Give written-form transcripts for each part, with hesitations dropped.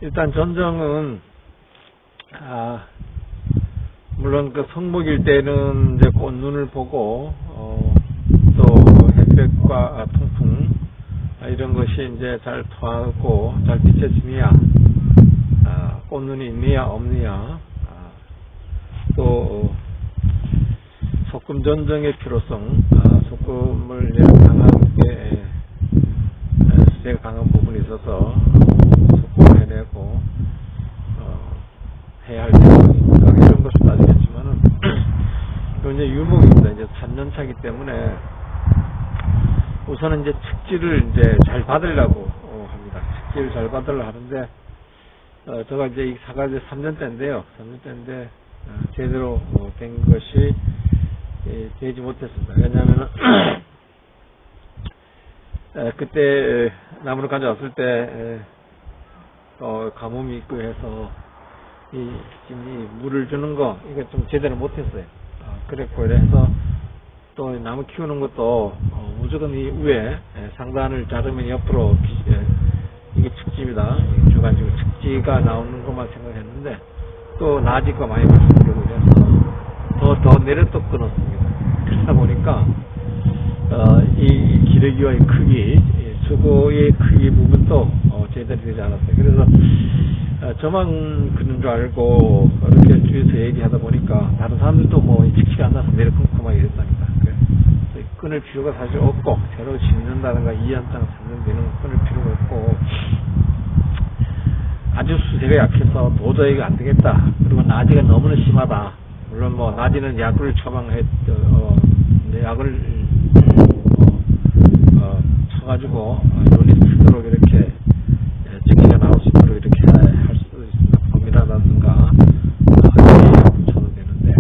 일단 전정은 물론 그 성목일 때는 이제 꽃눈을 보고 또 햇볕과 통풍 이런 것이 이제 잘 통하고 잘 비춰지느냐, 꽃눈이 있느냐 없느냐, 또 소금 전정의 필요성, 소금을 강하게 수세가 강한 부분이 있어서 소금을 해내고 해야 할 대상이니까 이런 것을 따지겠지만은 이건 이제 유목입니다. 이제 3년차이기 때문에 우선은 이제 축지를 이제 잘 받으려고 합니다. 축지를 잘 받으려고 하는데 제가 이제 이 사과제 3년째인데요. 3년째인데 제대로 된 것이 되지 못했습니다. 왜냐하면 그때 나무를 가져왔을 때 가뭄이 있고 해서 지금 이 물을 주는 거 이거 좀 제대로 못했어요. 그랬고 이래서 또 나무 키우는 것도 무조건 이 위에 상단을 자르면 옆으로 이게 축지입니다. 주간지고 축지가 나오는 것만 생각했는데 또 나지가 많이 말씀드리고 이래서 더 내려 또 끊었습니다. 그러다 보니까 이 기러기와의 크기, 수고의 크기 부분도 제대로 되지 않았어요. 그래서 저만 그런 줄 알고 이렇게 주위에서 얘기하다 보니까 다른 사람들도 뭐 직치가 안 나서 내려 끊고 막 이랬다니까. 그래서 끊을 필요가 사실 없고 새로 심는다든가 2년장 3년 되는 거 끊을 필요가 없고 아주 수세가 약해서 도저히 안 되겠다. 그리고 나지가 너무나 심하다. 물론 뭐 나지는 약을 약을 쳐가지고 눈이 크도록 이렇게 증기가 나올 수 있도록 이렇게 할 수도 있습니다. 범이라든가 쳐도 되는데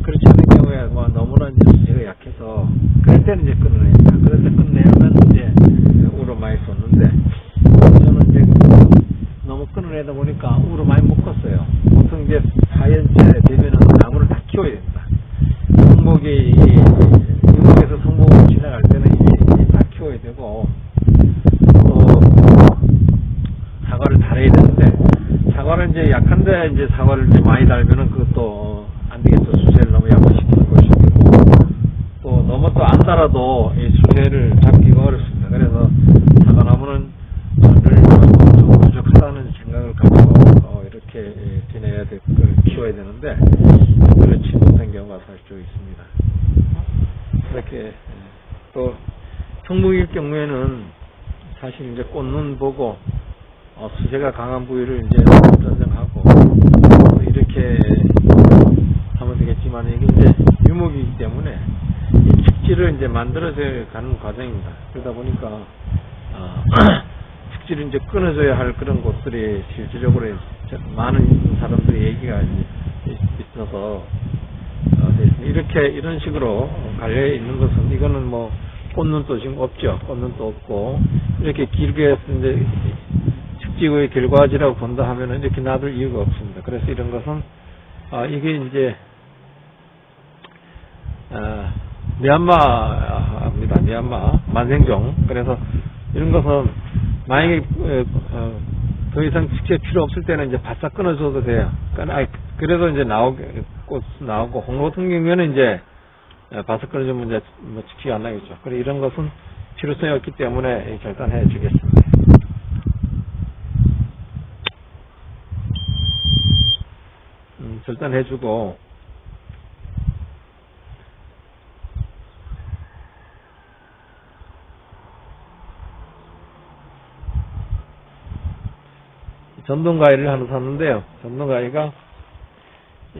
그렇지 않은 경우에 뭐 너무나 이제 수세가 약해서 그럴 때는 이제 끊어냅니다. 그럴 때 끊어내면 이제 우로 많이 쏟는데 저는 이제 너무 끊어내다 보니까 우로 많이 묶었어요. 보통 이제 4년째 되면은 나무를 다 키워야 됩니다. 성목이 유목에서 성목으로 지나갈 때는 이게 다 키워야 되고 또 사과를 달아야 되는데 사과를 이제 약한데 이제 사과를 이제 많이 달면은 그것도 안 되겠죠. 수세를 너무 약화시키는 것이고 또 너무 또 안 달아도 이 수세를 잡기가 어렵습니다. 그래서 사과나무는 늘 부족하다는 생각을 가지고 이렇게 지내야 될 걸 키워야 되는데 그렇지 못한 경우가 사실 좀 있습니다. 이렇게 또 성목일 경우에는 사실 이제 꽃눈 보고 수세가 강한 부위를 이제 전정하고 이렇게 하면 되겠지만 이게 이제 유목이기 때문에 이 축지를 이제 만들어서 가는 과정입니다. 그러다 보니까 축지를 이제 끊어줘야 할 그런 곳들이 실질적으로 많은 사람들의 얘기가 있어서 이렇게 이런 식으로 갈려 있는 것은 이거는 뭐 꽃눈도 지금 없죠. 꽃눈도 없고 이렇게 길게 이제 축지의 결과지라고 본다 하면은 이렇게 놔둘 이유가 없습니다. 그래서 이런 것은 이게 이제 미얀마입니다. 미얀마 만생종. 그래서 이런 것은 만약에 더 이상 축제 필요 없을 때는 이제 바싹 끊어줘도 돼요. 그래도 이제 꽃 나오고 홍로 같은 경우에는 이제 바싹 끊어주면 이제 뭐 축제가 안 나겠죠. 그래 이런 것은 필요성이 없기 때문에 절단해 주겠습니다. 절단해주고 전동가위를 하나 샀는데요. 전동가위가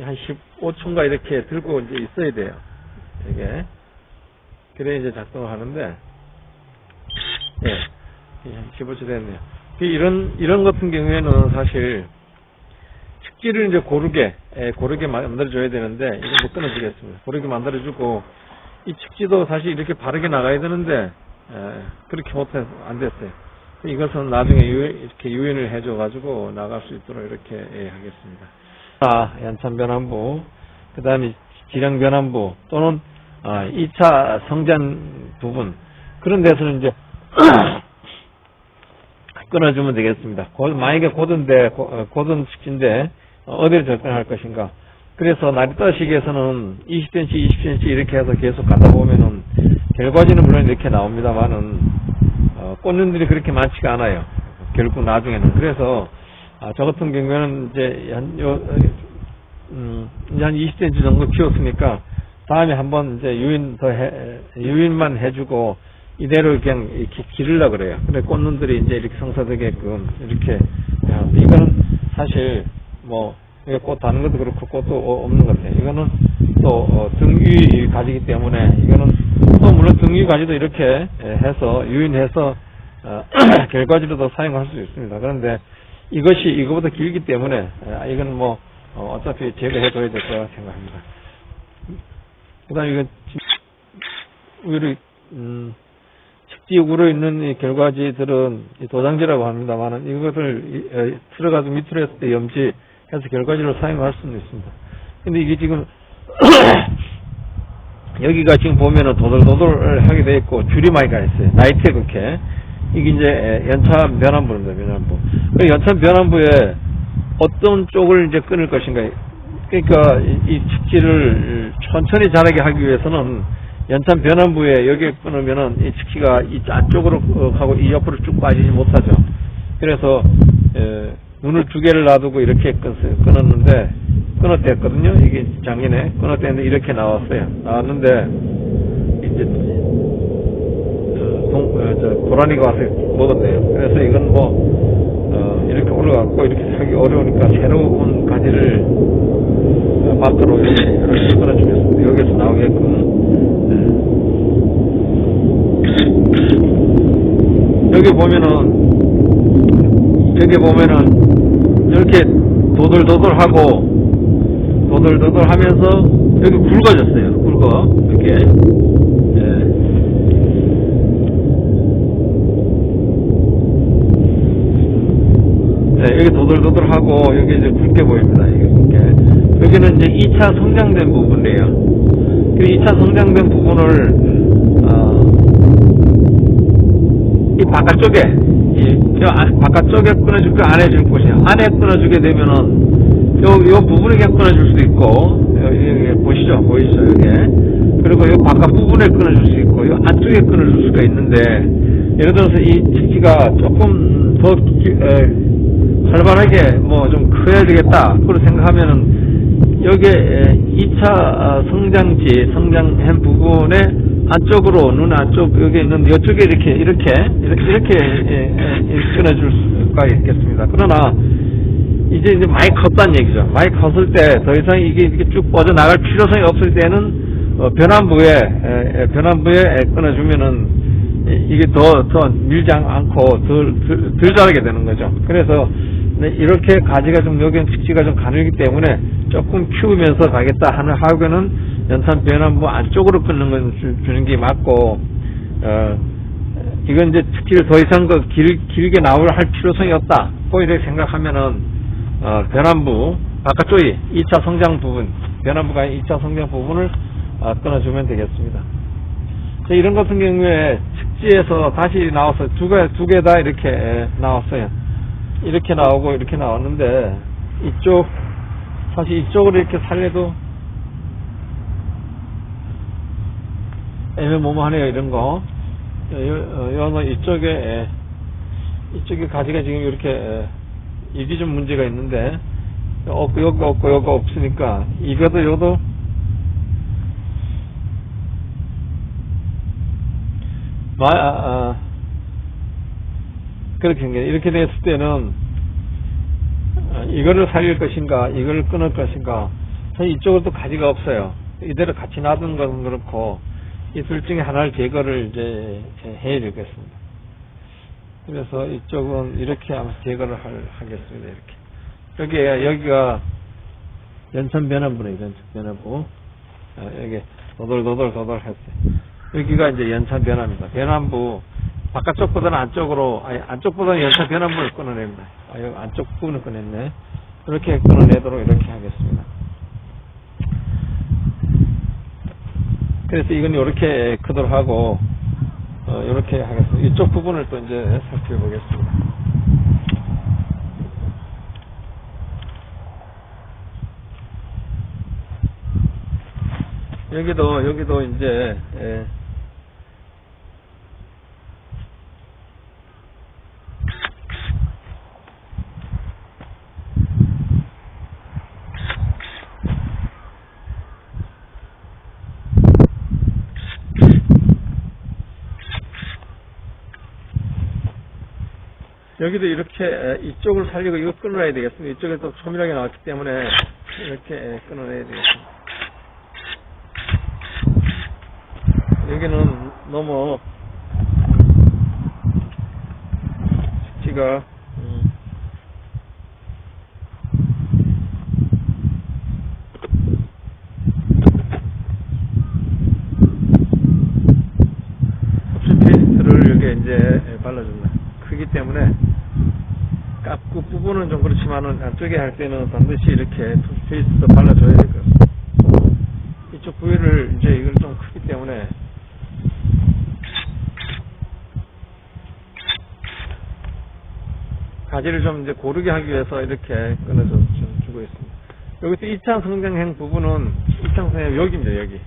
한 15촌가 이렇게 들고 이제 있어야 돼요. 이게 그래 이제 작동을 하는데 한 15초 됐네요. 이런 같은 경우에는 사실 축지를 이제 고르게 만들어줘야 되는데 이거 못 끊어주겠습니다. 고르게 만들어주고 이 축지도 사실 이렇게 바르게 나가야 되는데 그렇게 못해서 안 됐어요. 이것은 나중에 이렇게 유인을 해줘가지고 나갈 수 있도록 이렇게 하겠습니다. 연참 변환부, 그 다음에 지령 변환부 또는 2차 성장 부분 그런 데서는 이제 끊어주면 되겠습니다. 만약에 고든 측지인데 어디를 접근할 것인가. 그래서 나리따시기에서는 20cm, 20cm 이렇게 해서 계속 가다 보면은 결과지는 물론 이렇게 나옵니다만은 꽃눈들이 그렇게 많지가 않아요. 결국 나중에는. 그래서 저 같은 경우에는 이제 한 20cm 정도 키웠으니까 다음에 한번 이제 유인만 해주고 이대로 그냥 이렇게 기르려 그래요. 근데 꽃눈들이 이제 이렇게 성사되게끔 이렇게. 이거는 사실 뭐 꽃 다는 것도 그렇고 꽃도 없는 것 같아요. 이거는 또 등위 가지기 때문에 이거는 또 물론 등위 가지도 이렇게 해서 유인해서 결과지로도 사용할 수 있습니다. 그런데 이것이 이거보다 길기 때문에 이건 뭐 어차피 제거해둬야 될 거라 생각합니다. 그다음 이건 우리 측지 우로 있는 이 결과지들은 도장지라고 합니다만은 이것을 들어가서 밑으로 했을 때 염지해서 결과지로 사용할 수는 있습니다. 근데 이게 지금 여기가 지금 보면은 도돌도돌하게 되어 있고 줄이 많이 가 있어요. 나이트에 그렇게. 이게 이제 연참 변환부입니다. 변환부. 그 연참 변환부에 어떤 쪽을 이제 끊을 것인가. 그러니까 이 측지를 천천히 자라게 하기 위해서는 연참 변환부에 여기에 끊으면은 이 측지가 이 안쪽으로 하고 이 옆으로 쭉 빠지지 못하죠. 그래서 눈을 두 개를 놔두고 이렇게 끊었는데 끊었댔거든요. 이게 작년에 끊었댔는데 이렇게 나왔는데 이제 고라니가 와서 먹었네요. 그래서 이건 뭐 이렇게 올라갔고 이렇게 하기 어려우니까 새로운 가지를 밖으로 이렇게 끊어주겠습니다. 여기서 나오게끔. 여기 보면은 이렇게 도돌도돌하고 도돌도돌하면서 여기 굵어졌어요. 이렇게. 여기 도돌도돌하고 여기 이제 굵게 보입니다. 이렇게. 여기는 이제 2차 성장된 부분이에요. 그 2차 성장된 부분을 이 바깥쪽에 바깥쪽에 끊어줄까 안에 줄 것이냐. 안에 끊어주게 되면은 요 부분에 그냥 끊어줄 수도 있고 여기 보이시죠 여기. 그리고 요 바깥 부분에 끊어줄 수 있고 요 안쪽에 끊어줄 수가 있는데 예를 들어서 이 측지가 조금 더 활발하게 뭐 좀 커야 되겠다 그걸 생각하면은 여기에 2차 성장한 부분에 안쪽으로 눈 안쪽 여기 있는데 이쪽에 이렇게 끊어줄 수가 있겠습니다. 그러나 이제 많이 컸다는 얘기죠. 많이 컸을 때 더 이상 이게 이렇게 쭉 뻗어 나갈 필요성이 없을 때는 변환부에 끊어주면은 이게 더 밀지 않고 덜 자라게 되는 거죠. 그래서 이렇게 가지가 좀 여기는 측지가 좀 가늘기 때문에 조금 키우면서 가겠다 하고는 연탄 변환부 안쪽으로 끊는 건 주는 게 맞고 이건 이제 측지를 더 이상 길게 할 필요성이 없다. 이렇게 생각하면은 변환부 바깥쪽이 2차 성장 부분 변환부가 2차 성장 부분을 끊어주면 되겠습니다. 이런 같은 경우에 측지에서 다시 나와서 두 개 다 이렇게 나왔어요. 이렇게 나오고 이렇게 나왔는데 사실 이쪽으로 이렇게 살려도 애매모호하네요. 이런 거. 이쪽에 가지가 지금 이렇게 이게 좀 문제가 있는데 여기 없으니까 요도 그렇게 이렇게 됐을 때는 이거를 살릴 것인가 이거를 끊을 것인가 이쪽으로 또 가지가 없어요. 이대로 같이 놔둔 것은 그렇고 이 둘 중에 하나를 제거를 이제 해야 되겠습니다. 그래서 이쪽은 이렇게 아마 제거를 하겠습니다. 이렇게 여기가 연천 변환부네. 연천 변환부 여기 도돌 했어요. 여기가 이제 연산 변환입니다. 변환부 바깥쪽보다는 안쪽보다는 연산 변환부를 끊어냅니다. 여기 안쪽 부분을 꺼냈네. 이렇게 끊어내도록 이렇게 하겠습니다. 그래서 이건 이렇게 크도록 하고 이렇게 하겠습니다. 이쪽 부분을 또 이제 살펴보겠습니다. 여기도 이제, 여기도 이렇게 이쪽을 살리고 이거 끊어야 되겠습니다. 이쪽에 또 소밀하게 나왔기 때문에 이렇게 끊어내야 되겠습니다. 여기는 너무 식지가 흡수 페이스트를 여기에 이제 발라줍니다. 크기 때문에 깎고 부분은 좀 그렇지만은 안쪽에 할 때는 반드시 이렇게 흡수 페이스트 발라줘야 될 것 같습니다. 이쪽 부위를 이제 이걸 좀 크기 때문에 가지를 좀 이제 고르게 하기 위해서 이렇게 끊어주고 있습니다. 여기 또 2차 성장형 부분은 2차 성장 여기입니다. 여기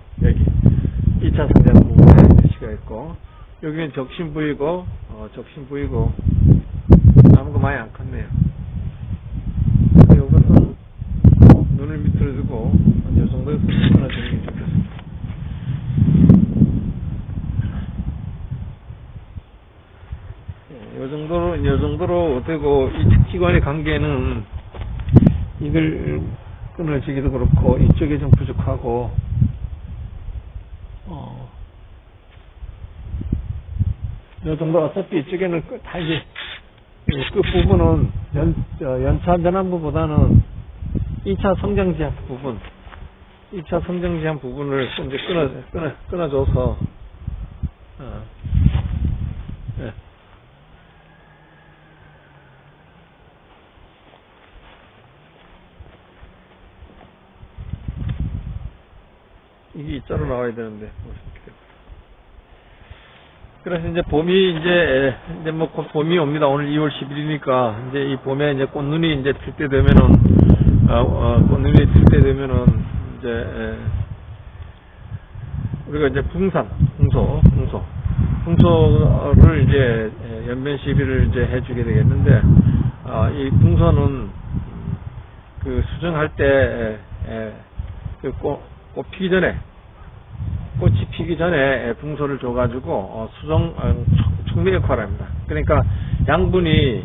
2차 성장 부분에 표시가 있고 여기는 적심 부위고 나무가 많이 안 컸네요. 이것은 눈을 밑으로 두고 이 정도에서 끊어주는 게 좋겠습니다. 이 정도로 되고 이 측지관의 관계는 이걸 끊어지기도 그렇고 이쪽에 좀 부족하고 이 정도 어차피 이쪽에는 다 이제 끝 부분은 연차 전환부보다는 2차 성장지향 부분 2차 성장지향 부분을 이제 끊어줘서 네. 이게 이자로 나와야 되는데 그래서 이제 봄이 이제 뭐 곧 봄이 옵니다. 오늘 2월 10일이니까 이제 이 봄에 이제 꽃눈이 이제 필 때 되면은 꽃눈이 필 때 되면은 이제 우리가 이제 붕소를 이제 연변 시비를 이제 해주게 되겠는데 이 붕소는 그 수정할 때 그 꽃 피기 전에 꽃이 피기 전에 붕소를 줘가지고 수정 촉매 역할을 합니다. 그러니까 양분이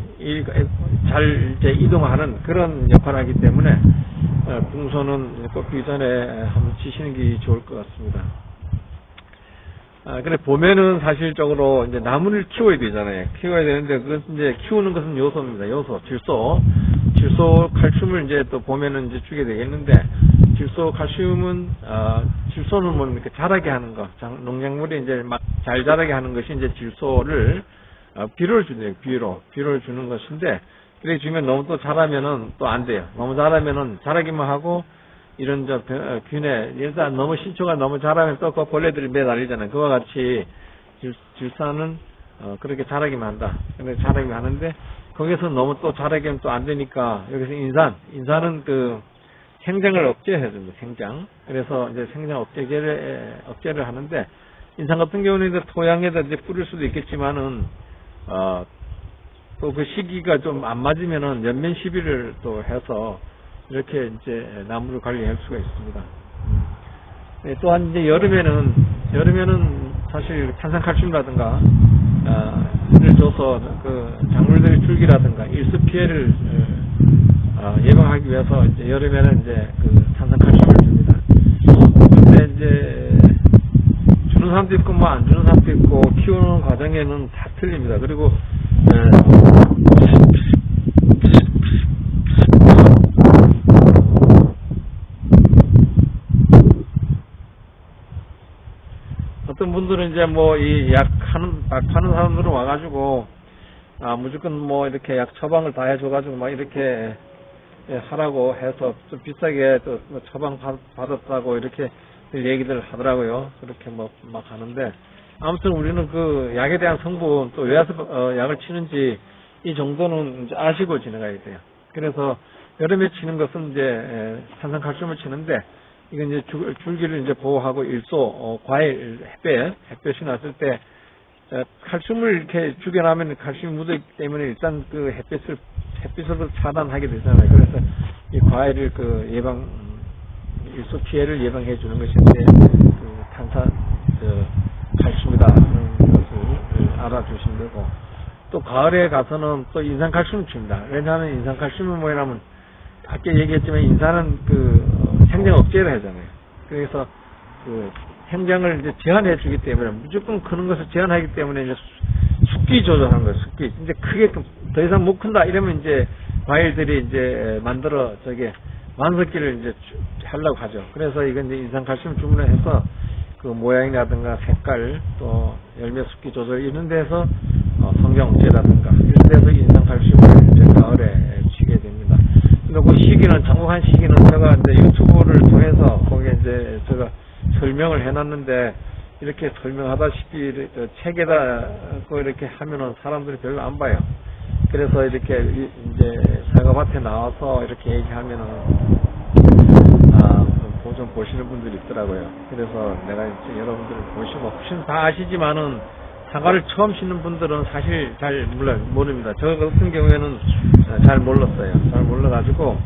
잘 이제 이동하는 그런 역할을 하기 때문에 붕소는 꽃 피기 전에 한번 치시는 게 좋을 것 같습니다. 근데 봄에는 사실적으로 이제 나무를 키워야 되잖아요. 키워야 되는데 그것은 이제 키우는 것은 요소입니다. 요소, 질소, 칼슘을 이제 또 봄에는 이제 주게 되겠는데 질소, 칼슘은 질소는 뭐 이렇게 자라게 하는 거, 농작물이 이제 막 잘 자라게 하는 것이 이제 질소를 비료를 주네요. 비료를 주는 것인데 그렇게 주면 너무 또 자라면은 또 안 돼요. 너무 자라면은 자라기만 하고 이런 균에 일단 너무 신초가 너무 자라면 또 그 벌레들이 매달리잖아요. 그와 같이 질소는 그렇게 자라기만 한다. 근데 자라기만 하는데 거기서 너무 또 자라게 하면 또 안 되니까 여기서 인산은 그 생장을 억제해줍니다. 생장. 그래서 이제 생장 억제를 하는데 인산 같은 경우는 이제 토양에다 이제 뿌릴 수도 있겠지만은 또 그 시기가 좀 안 맞으면은 연면 시비를 또 해서 이렇게 이제 나무를 관리할 수가 있습니다. 네, 또한 이제 여름에는 사실 탄산칼슘이라든가 를 줘서 그 작물들의 줄기라든가 일수 피해를 예방하기 위해서 이제 여름에는 이제 그 탄산칼슘을 줍니다. 근데 이제 주는 사람도 있고 뭐 안 주는 사람도 있고 키우는 과정에는 다 틀립니다. 그리고 어떤 분들은 이제 뭐 이 약 파는 사람들은 와가지고 무조건 뭐 이렇게 약 처방을 다 해줘가지고 막 이렇게 하라고 해서 좀 비싸게 또 처방 받았다고 이렇게 얘기들 하더라고요. 그렇게 뭐 막 하는데 아무튼 우리는 그 약에 대한 성분 또 왜 약을 치는지 이 정도는 이제 아시고 지나가야 돼요. 그래서 여름에 치는 것은 이제 탄산칼슘을 치는데 이건 이제 줄기를 이제 보호하고 일소, 과일, 햇볕이 났을 때 칼슘을 이렇게 죽여나면 칼슘이 묻어있기 때문에 일단 그 햇빛으로 차단하게 되잖아요. 그래서 이 과일을 그 일소 피해를 예방해 주는 것이 이제 그 탄산, 칼슘이다 하는 것을 알아주시면 되고, 또 가을에 가서는 또 인산칼슘을 줍니다. 왜냐하면 인산칼슘은 뭐냐면 아까 얘기했지만 인산은 그 생장 억제를 하잖아요. 그래서 그 생장을 이제 제한해 주기 때문에 무조건 크는 것을 제한하기 때문에 이제 숙기 조절하는 거예요. 숙기. 이제 크게 더 이상 못 큰다 이러면 이제 과일들이 이제 만들어 만석기를 이제 하려고 하죠. 그래서 이건 이제 인산칼슘 주문을 해서 그 모양이라든가 색깔 또 열매 숙기 조절 이런 데서 성장 억제라든가 이런 데서 인산칼슘을 이제 가을에 주게 됩니다. 그리고 그 시기는 정확한 시기는 제가 이제 유튜브를 통해서 거기에 이제 제가 설명을 해놨는데 이렇게 설명하다시피 책에다 이렇게 하면은 사람들이 별로 안 봐요. 그래서 이렇게 이제 사과밭에 나와서 이렇게 얘기하면은 좀 보시는 분들이 있더라고요. 그래서 내가 이제 여러분들 보시고 혹시 다 아시지만은 사과를 처음 심는 분들은 사실 잘 모릅니다. 저 같은 경우에는 잘 몰랐어요. 잘 몰라가지고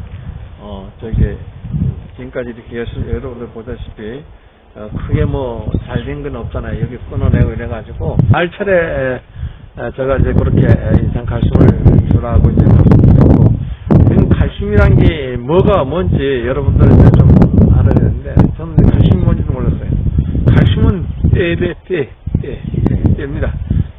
지금까지 이렇게 여러분들 보다시피 크게 뭐 잘 된 건 없잖아요. 여기 끊어내고 이래가지고 알철에 제가 이제 그렇게 인산칼슘을 주라고 이제 말씀드렸고, 지금 칼슘이란 게 뭔지 여러분들 이제 좀 알아야 되는데 저는 칼슘이 뭔지도 몰랐어요. 칼슘은 때입니다.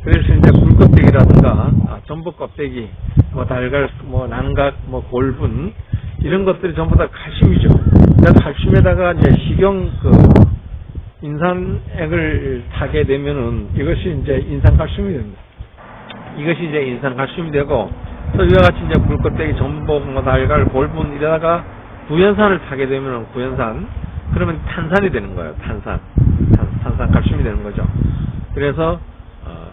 그래서 이제 굴껍데기라든가 전복 껍데기, 뭐 달걀, 뭐 난각, 뭐 골분 이런 것들이 전부 다 칼슘이죠. 그래서 칼슘에다가 이제 식용 인산액을 타게 되면은 이것이 이제 인산칼슘이 됩니다. 이것이 이제 인산칼슘이 되고, 또 이와 같이 이제 굴껍데기, 전복, 뭐 달걀, 골분 이러다가 구연산을 타게 되면은 구연산, 그러면 탄산이 되는 거예요. 탄산칼슘이 되는 거죠. 그래서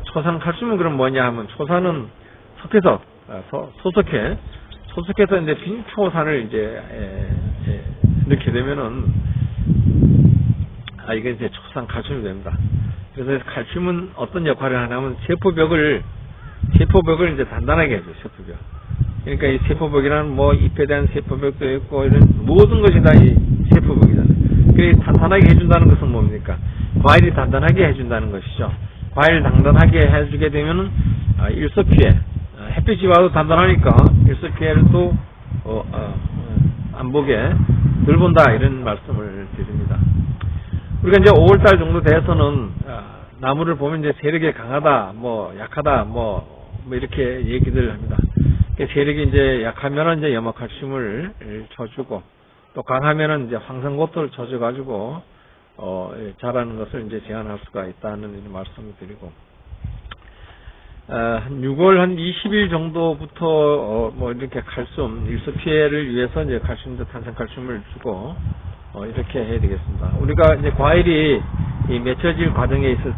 초산칼슘은 그럼 뭐냐 하면, 초산은 석회석, 소석해서 이제 빈초산을 이제 넣게 되면은 이게 이제 초산칼슘이 됩니다. 그래서 칼슘은 어떤 역할을 하냐면 세포벽을 이제 단단하게 해줘요. 세포벽. 그러니까 이 세포벽이라는 뭐 잎에 대한 세포벽도 있고 이런 모든 것이 다 이 세포벽이잖아요. 그래서 단단하게 해준다는 것은 뭡니까? 과일이 단단하게 해준다는 것이죠. 과일 단단하게 해주게 되면은 일소피해, 햇빛이 와도 단단하니까 일소피해를 또 안 보게 덜 본다 이런 말씀을 드립니다. 우리가 이제 5월달 정도 돼서는 나무를 보면 이제 세력이 강하다, 뭐 약하다, 뭐 이렇게 얘기들 합니다. 세력이 이제 약하면은 이제 염화칼슘을 쳐주고, 또 강하면은 이제 황산고토를 쳐줘가지고 자라는 것을 이제 제한할 수가 있다는 이런 말씀을 드리고, 한 6월 한 20일 정도부터 뭐 이렇게 칼슘 일소 피해를 위해서 이제 칼슘, 탄산칼슘을 주고 이렇게 해야 되겠습니다. 우리가 이제 과일이 이 맺혀질 과정에 있을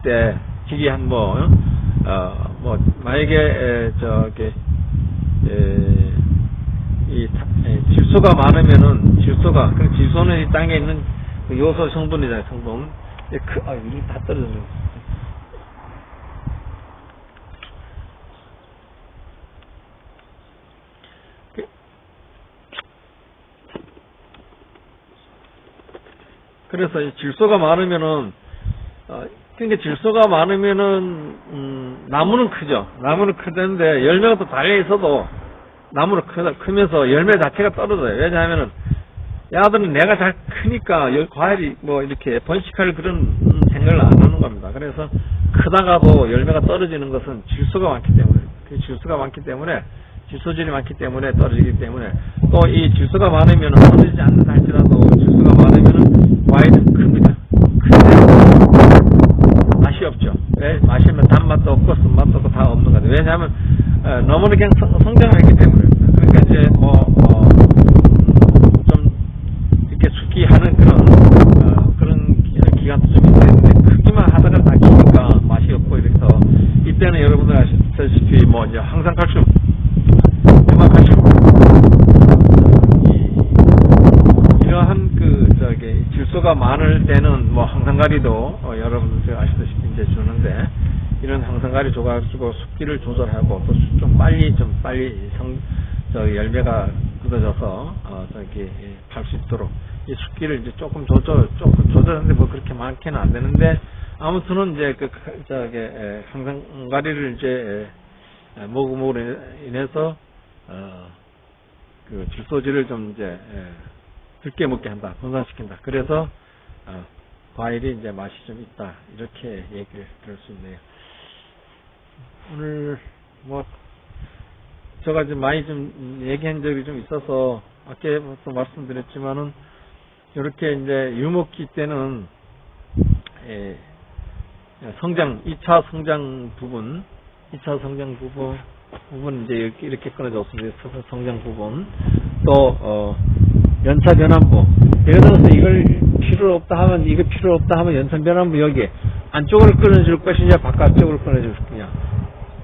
때 질이 한 만약에 질소가 많으면은 질소는 이 땅에 있는 그 요소 성분이잖아요. 성분. 이게 다 떨어졌네요. 그래서 질소가 많으면은, 그러니까 질소가 많으면은, 나무는 크죠. 나무는 크는데, 열매가 또 달려 있어도, 나무는 크면서 열매 자체가 떨어져요. 왜냐하면은, 야들은 내가 잘 크니까, 과일이 뭐 이렇게 번식할 그런 생각을 안 하는 겁니다. 그래서, 크다가도 열매가 떨어지는 것은 질소가 많기 때문에, 질소질이 많기 때문에 떨어지기 때문에, 또 이 질소가 많으면 떨어지지 않는다 할지라도 질소가 많으면은 과일은 큽니다. 근데 맛이 없죠. 왜? 마시면 단맛도 없고 쓴맛도 없고 다 없는 거죠. 왜냐하면 너무나 그냥 성장하기 때문에. 그러니까 이제 좀 이렇게 숙기하는 그런 기간도 좀 있는데, 크기만 하다가 다 키니까 맛이 없고 이래서, 이때는 여러분들 아시다시피 뭐 이제 황산칼슘, 염화칼슘 이러한 수가 많을 때는 뭐 항산가리도 여러분들 아시다시피 이제 주는데, 이런 항산가리 줘가지고 숫기를 조절하고 또 좀 빨리 열매가 굳어져서 팔 수 있도록 이 숫기를 이제 조금 조절하는데 뭐 그렇게 많게는 안 되는데, 아무튼은 이제 항산가리를 이제 먹음으로 인해서 그 질소질을 좀 이제 적게 먹게 한다, 분산시킨다. 그래서 과일이 이제 맛이 좀 있다, 이렇게 얘기를 들을 수 있네요. 오늘 뭐 제가 좀 많이 좀 얘기한 적이 좀 있어서 아까부터 말씀드렸지만은, 이렇게 이제 유목기 때는 2차 성장 부분 이제 이렇게 끊어졌습니다. 성장 부분. 또 연차 변환부. 예를 들어서 이걸 필요 없다 하면 연차 변환부 여기 안쪽으로 끊어줄 것이냐 바깥쪽으로 끊어줄 것이냐.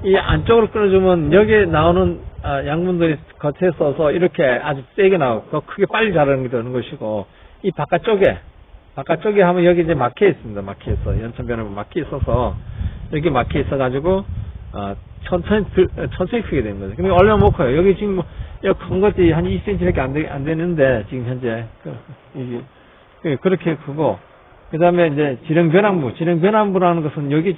이 안쪽으로 끊어주면 여기에 나오는 양분들이 겉에 써서 이렇게 아주 세게 나오고 더 크게 빨리 자라는 게 되는 것이고, 이 바깥쪽에 하면 여기 이제 막혀 있습니다. 연차 변환부 막혀 있어서 여기 막혀 있어가지고 천천히 크게 되는 거죠. 그러면 얼마나 못 커요. 여기 지금 큰 것들이 한 2cm밖에 안 되는데, 지금 현재 이게 그렇게 크고, 그 다음에 이제 지령변환부라는 것은 여기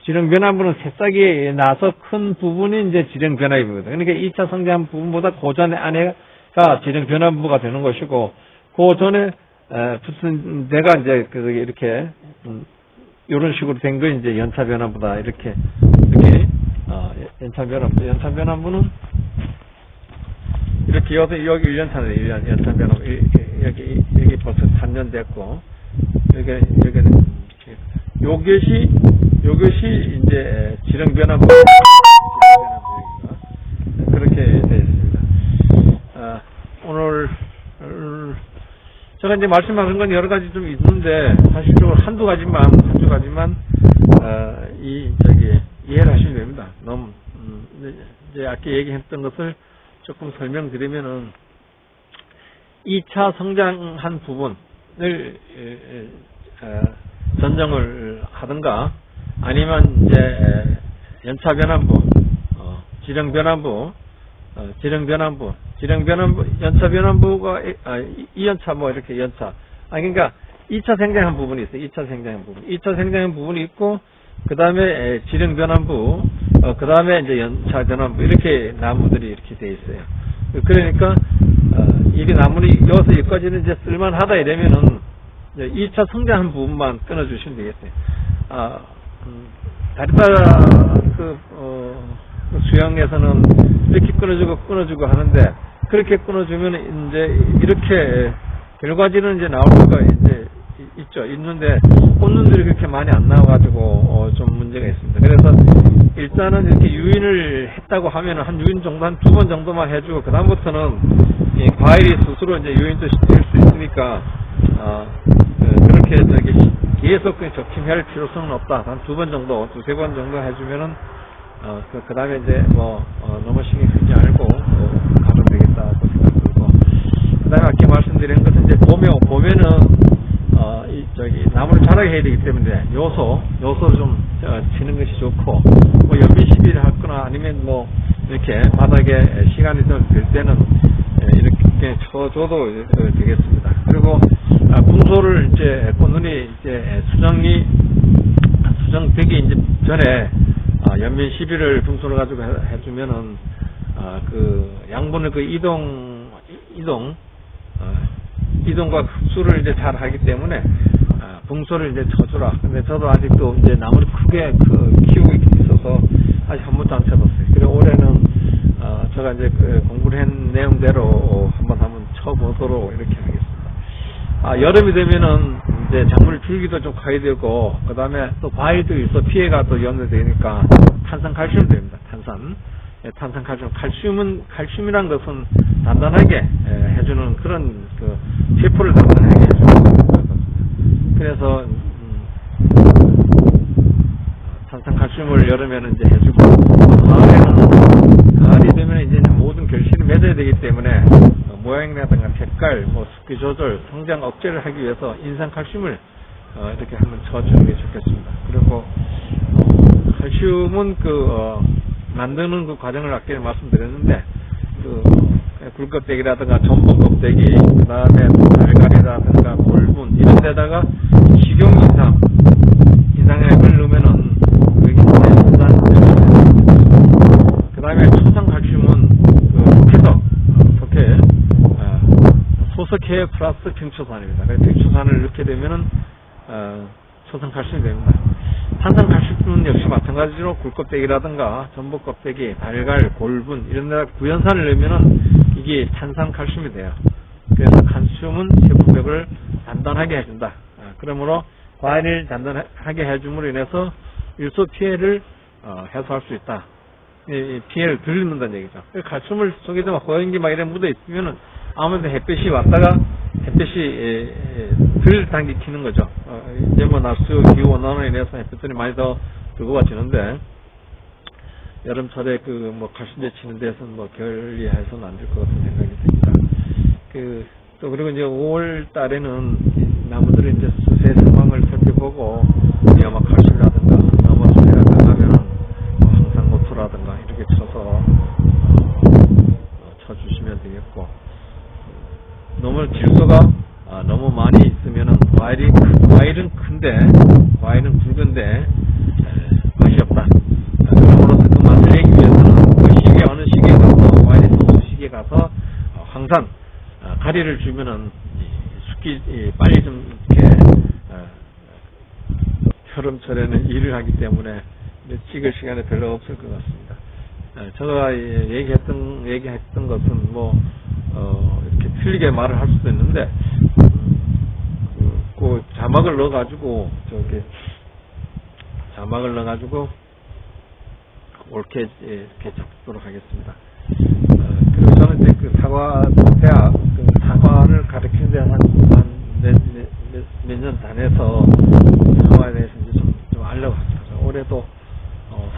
지령변환부는 새싹이 나서 큰 부분이 이제 지령변환부거든요. 그러니까 2차 성장 부분보다 그 전에 안에가 지령변환부가 되는 것이고, 그 전에 붙은 데가 이제 이렇게 이런 식으로 된 거 이제 연차변환부다, 이렇게 연차변환부는 이렇게 여기 1년 차네. 1년 연차변환부 여기 벌써 3년 됐고, 여기는 요것이 이제 지령변환부 그렇게 되어 있습니다. 오늘 제가 이제 말씀하신 건 여러 가지 좀 있는데, 사실적으로 한두 가지만 이해를 하시면 됩니다. 너무 이제 아까 얘기했던 것을 조금 설명드리면은, 2차 성장한 부분을 전정을 하든가, 아니면 이제 연차변환부, 연차변환부가 2연차 뭐 이렇게 연차. 그러니까 2차 생장한 부분이 있어요. 2차 생장한 부분이 있고, 그 다음에 지령변환부, 그 다음에 이제 연차변환부, 이렇게 나무들이 이렇게 돼 있어요. 그러니까 이게 나무는 여기서 여기까지는 이제 쓸만하다 이러면은 2차 성장한 부분만 끊어주시면 되겠어요. 다리바라 수영에서는 이렇게 끊어주고 하는데, 그렇게 끊어주면 이제 이렇게 결과지는 이제 나올 수가 이제 있는데, 꽃눈들이 그렇게 많이 안 나와가지고 좀 문제가 있습니다. 그래서 일단은 이렇게 유인을 했다고 하면 한 유인 정도, 한 2번 정도만 해주고, 그 다음부터는 과일이 스스로 이제 유인도 시킬 수 있으니까 그렇게 계속 적심할 필요성은 없다. 한 2번 정도, 2-3번 정도 해주면은 그 다음에 이제 너무 신경 쓰지 않고 가면 되겠다 생각 들고, 그 다음에 아까 말씀드린 것은 이제 봄에는 나무를 자라게 해야 되기 때문에 요소를 좀 치는 것이 좋고, 뭐 연미 시비를 하거나 아니면 뭐 이렇게 바닥에 시간이 좀 될 때는 이렇게 쳐줘도 되겠습니다. 그리고 분소를 이제 꽃눈이 이제 수정되기 이제 전에 연민 시비를 분소를 가지고 해주면은 양분의 이동과 흡수를 이제 잘 하기 때문에 분소를 이제 쳐주라. 근데 저도 아직도 이제 나무를 크게 키우고 있어서 아직 한 번도 안 쳐봤어요. 그리고 올해는 제가 이제 공부를 한 내용대로 한번 쳐보도록 이렇게 하겠습니다. 여름이 되면은 이제 작물 줄기도 좀 가야 되고, 그 다음에 또 과일도 있어 피해가 또 연결되니까 탄산 칼슘 됩니다. 탄산 칼슘이란 것은 단단하게 해주는 그런 세포를 단단하게 해주는 것입니다. 그래서 탄산 칼슘을 여름에는 이제 해주고, 가을이 되면 이제 모든 결실을 맺어야 되기 때문에 모양이라든가 색깔, 뭐 습기 조절, 성장 억제를 하기 위해서 인산칼슘을 이렇게 한번 쳐주는 게 좋겠습니다. 그리고 칼슘은 만드는 그 과정을 아까 말씀드렸는데 굴껍데기라든가 전복 껍데기, 그 다음에 달걀이라든가 골분 이런 데다가 인상액을 넣으면은 여기 그 다음에 초산칼슘은 소석회 플러스 빙초산입니다. 빙초산을 넣게 되면은 초산칼슘이 됩니다. 탄산칼슘은 역시 마찬가지로 굴껍데기라든가 전복껍데기, 달걀, 골분 이런 데다 구연산을 넣으면은 이게 탄산칼슘이 돼요. 그래서 칼슘은 세포벽을 단단하게 해준다. 그러므로 과일을 단단하게 해줌으로 인해서 일소 피해를 해소할 수 있다. 이 피해를 덜 입는다는 얘기죠. 칼슘을 속에 좀 호연기 막 이런 묻어 있으면은 아무래도 햇빛이 왔다가 햇빛이 덜 당기키는 거죠. 이제 뭐 날수 기후 온난화로 인해서 햇빛들이 많이 더 뜨거워지는데 여름철에 칼슘제 치는 데서는 결리해서는 안 될 것 같은 생각이 듭니다. 또 그리고 이제 5월 달에는 나무들이 이제 수세 상황을 살펴보고 칼슘이라든가 나무 수세가 강하면 황산고토라든가 이렇게 쳐서 쳐주시면 되겠고, 너무 질소가 너무 많이 있으면은 과일은 큰데 과일은 굵은데 맛이 없다. 그러므로서 그 맛을 내기 위해서는 그 시기에 어느 시기에 가서 과일이 소수 시기에 가서 황산 가리를 주면은 숙기 빨리 좀 이렇게 여름철에는 일을 하기 때문에 찍을 시간이 별로 없을 것 같습니다. 제가 얘기했던 것은 이렇게 틀리게 말을 할 수도 있는데, 그 자막을 넣어가지고 옳게 이렇게 적도록 하겠습니다. 그리고 저는 이제 대학 사과를 가르치는 데 몇 년 다녀서 사과에 대해서 이제 좀 알려고 합니다. 올해도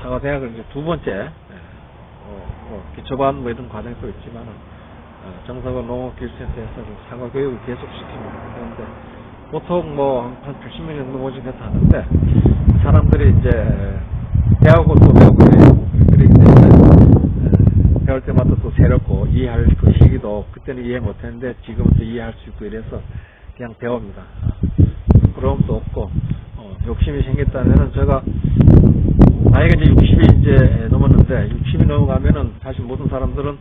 사과 대학을 이제 두 번째, 기초반 이런 과정도 있지만은 정석원 농업기술센터에서 사과 교육을 계속 시킵니다. 그런데 보통 한 80명 정도 모집해서 하는데 사람들이 이제 배우고 또 배우고 그래요. 그렇기 때문에 배울 때마다 또 새롭고 이해할 그 시기도 그때는 이해 못했는데 지금은 또 이해할 수 있고 이래서 그냥 배웁니다. 부끄러움도 없고 욕심이 생겼다면은 제가 나이가 이제 60이 이제 넘었는데 60이 넘어가면은 사실 모든 사람들은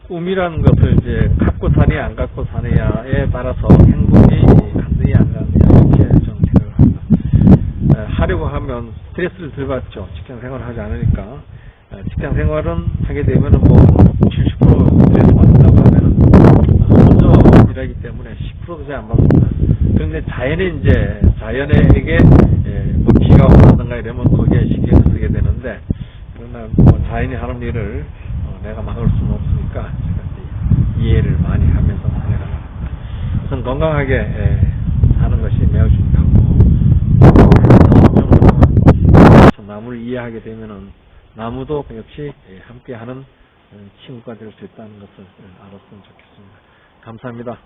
꿈이라는 것을 이제 갖고 사느냐 안 갖고 사느냐에 따라서 행복이 갔느냐 안 갔느냐 이렇게 저는 생각을 합니다. 하려고 하면 스트레스를 덜 받죠. 직장 생활을 하지 않으니까. 직장 생활은 하게 되면은 70% 스트레스 받는다고 하면은 혼자 일하기 때문에 10%도 잘 안 받습니다. 그런데 자연에게 비가 오는가 이러면 거기에 신경을 쓰게 되는데, 그러나 자연이 하는 일을 내가 막을 수는 없으니까 제가 이해를 많이 하면서 살아갑니다. 우선 건강하게 사는 것이 매우 중요하고, 나무를 이해하게 되면은 나무도 역시 함께하는 친구가 될 수 있다는 것을 알았으면 좋겠습니다. 감사합니다.